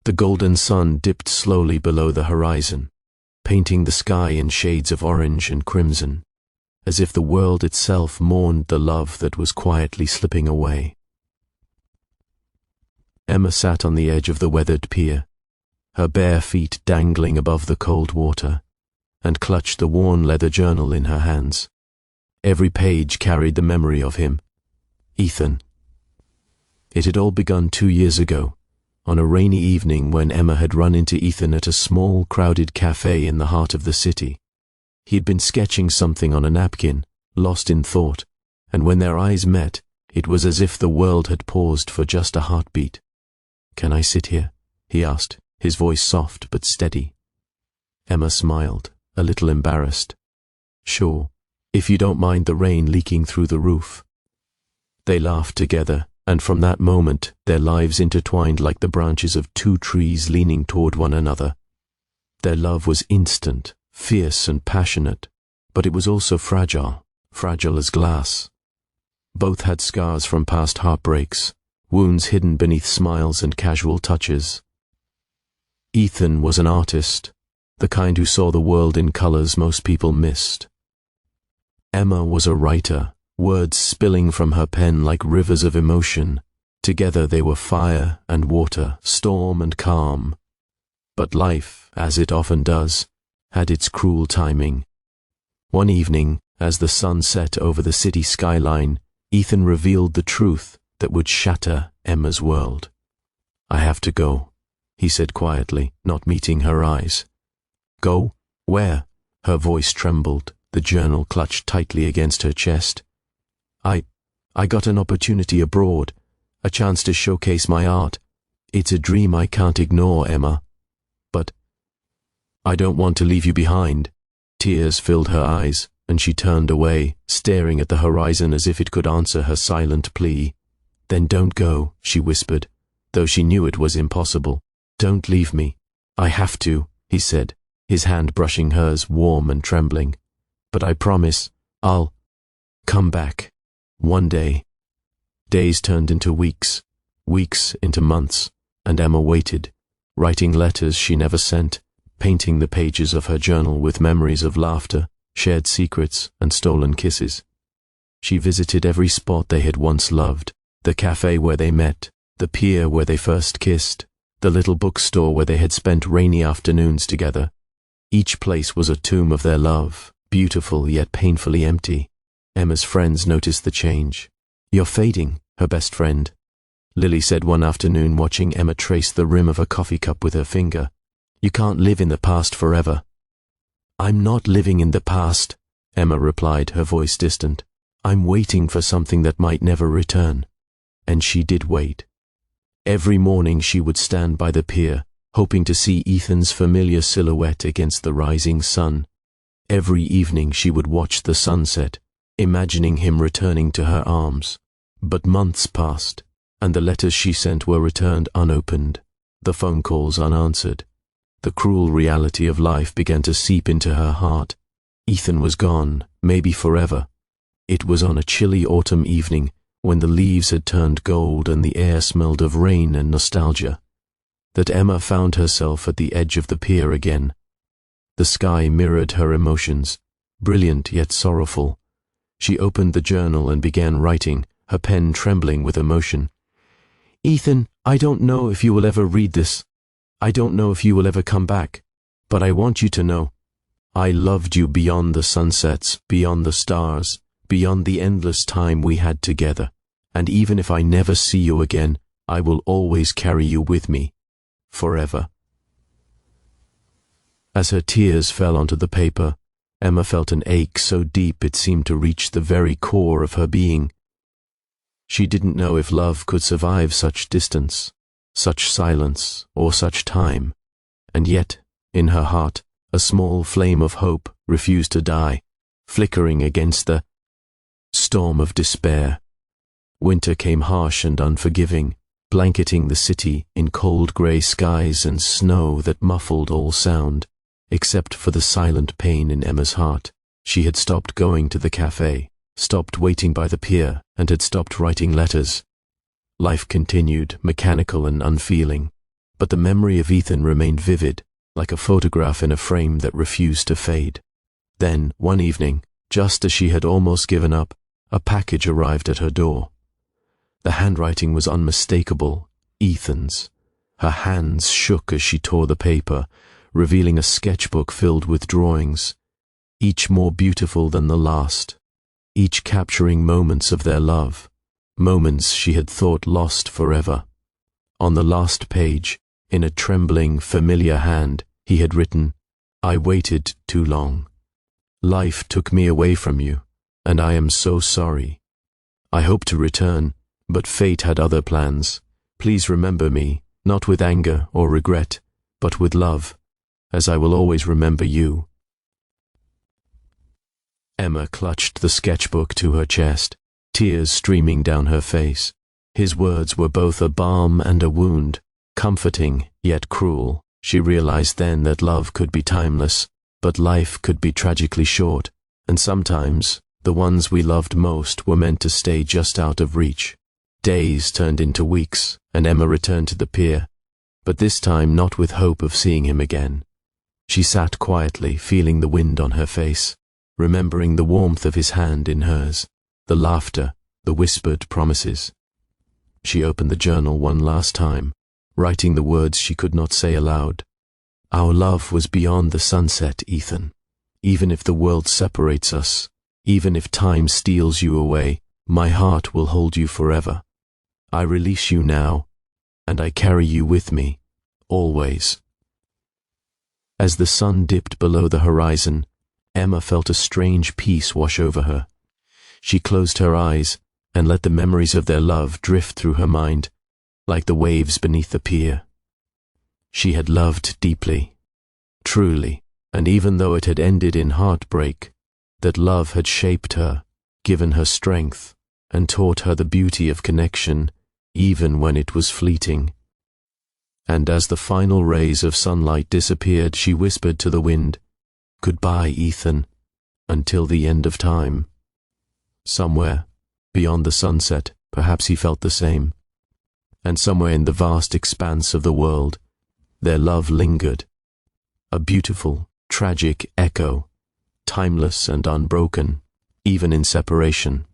The golden sun dipped slowly below the horizon, painting the sky in shades of orange and crimson, as if the world itself mourned the love that was quietly slipping away. Emma sat on the edge of the weathered pier, her bare feet dangling above the cold water, and clutched the worn leather journal in her hands. Every page carried the memory of him, Ethan. It had all begun 2 years ago, on a rainy evening when Emma had run into Ethan at a small, crowded cafe in the heart of the city. He had been sketching something on a napkin, lost in thought, and when their eyes met, it was as if the world had paused for just a heartbeat. "Can I sit here?" he asked, his voice soft but steady. Emma smiled, a little embarrassed. "Sure, if you don't mind the rain leaking through the roof." They laughed together, and from that moment their lives intertwined like the branches of 2 trees leaning toward one another. Their love was instant, fierce and passionate, but it was also fragile as glass. Both had scars from past heartbreaks, wounds hidden beneath smiles and casual touches. Ethan was an artist, the kind who saw the world in colors most people missed. Emma was a writer, words spilling from her pen like rivers of emotion. Together they were fire and water, storm and calm. But life, as it often does, had its cruel timing. One evening, as the sun set over the city skyline, Ethan revealed the truth that would shatter Emma's world. "I have to go," he said quietly, not meeting her eyes. "Go? Where?" Her voice trembled, the journal clutched tightly against her chest. I got an opportunity abroad, a chance to showcase my art. It's a dream I can't ignore, Emma. But I don't want to leave you behind." Tears filled her eyes, and she turned away, staring at the horizon as if it could answer her silent plea. "Then don't go," she whispered, though she knew it was impossible. "Don't leave me." "I have to," he said, his hand brushing hers, warm and trembling. "But I promise, I'll come back. One day." Days turned into weeks, weeks into months, and Emma waited, writing letters she never sent, painting the pages of her journal with memories of laughter, shared secrets, and stolen kisses. She visited every spot they had once loved, the cafe where they met, the pier where they first kissed, the little bookstore where they had spent rainy afternoons together. Each place was a tomb of their love, beautiful yet painfully empty. Emma's friends noticed the change. "You're fading," her best friend, Lily said one afternoon, watching Emma trace the rim of a coffee cup with her finger. "You can't live in the past forever." "I'm not living in the past," Emma replied, her voice distant. "I'm waiting for something that might never return." And she did wait. Every morning she would stand by the pier, hoping to see Ethan's familiar silhouette against the rising sun. Every evening she would watch the sunset, imagining him returning to her arms. But months passed, and the letters she sent were returned unopened, the phone calls unanswered. The cruel reality of life began to seep into her heart. Ethan was gone, maybe forever. It was on a chilly autumn evening, when the leaves had turned gold and the air smelled of rain and nostalgia, that Emma found herself at the edge of the pier again. The sky mirrored her emotions, brilliant yet sorrowful. She opened the journal and began writing, her pen trembling with emotion. "Ethan, I don't know if you will ever read this. I don't know if you will ever come back. But I want you to know, I loved you beyond the sunsets, beyond the stars, beyond the endless time we had together. And even if I never see you again, I will always carry you with me. Forever." As her tears fell onto the paper, Emma felt an ache so deep it seemed to reach the very core of her being. She didn't know if love could survive such distance, such silence, or such time, and yet, in her heart, a small flame of hope refused to die, flickering against the storm of despair. Winter came harsh and unforgiving, blanketing the city in cold grey skies and snow that muffled all sound. Except for the silent pain in Emma's heart. She had stopped going to the cafe, stopped waiting by the pier, and had stopped writing letters. Life continued, mechanical and unfeeling. but the memory of Ethan remained vivid, like a photograph in a frame that refused to fade. Then, one evening, just as she had almost given up, a package arrived at her door. The handwriting was unmistakable, Ethan's. Her hands shook as she tore the paper, revealing a sketchbook filled with drawings, each more beautiful than the last, each capturing moments of their love, moments she had thought lost forever. On the last page, in a trembling, familiar hand, he had written, "I waited too long. Life took me away from you, and I am so sorry. I hope to return, but fate had other plans. Please remember me, not with anger or regret, but with love, as I will always remember you." Emma clutched the sketchbook to her chest, tears streaming down her face. His words were both a balm and a wound, comforting yet cruel. She realized then that love could be timeless, but life could be tragically short, and sometimes the ones we loved most were meant to stay just out of reach. Days turned into weeks, and Emma returned to the pier, but this time not with hope of seeing him again. She sat quietly, feeling the wind on her face, remembering the warmth of his hand in hers, the laughter, the whispered promises. She opened the journal one last time, writing the words she could not say aloud. "Our love was beyond the sunset, Ethan. Even if the world separates us, even if time steals you away, my heart will hold you forever. I release you now, and I carry you with me, always." As the sun dipped below the horizon, Emma felt a strange peace wash over her. She closed her eyes and let the memories of their love drift through her mind, like the waves beneath the pier. She had loved deeply, truly, and even though it had ended in heartbreak, that love had shaped her, given her strength, and taught her the beauty of connection, even when it was fleeting. And as the final rays of sunlight disappeared, she whispered to the wind, "Goodbye, Ethan, until the end of time." Somewhere, beyond the sunset, perhaps he felt the same. And somewhere in the vast expanse of the world, their love lingered, a beautiful, tragic echo, timeless and unbroken, even in separation.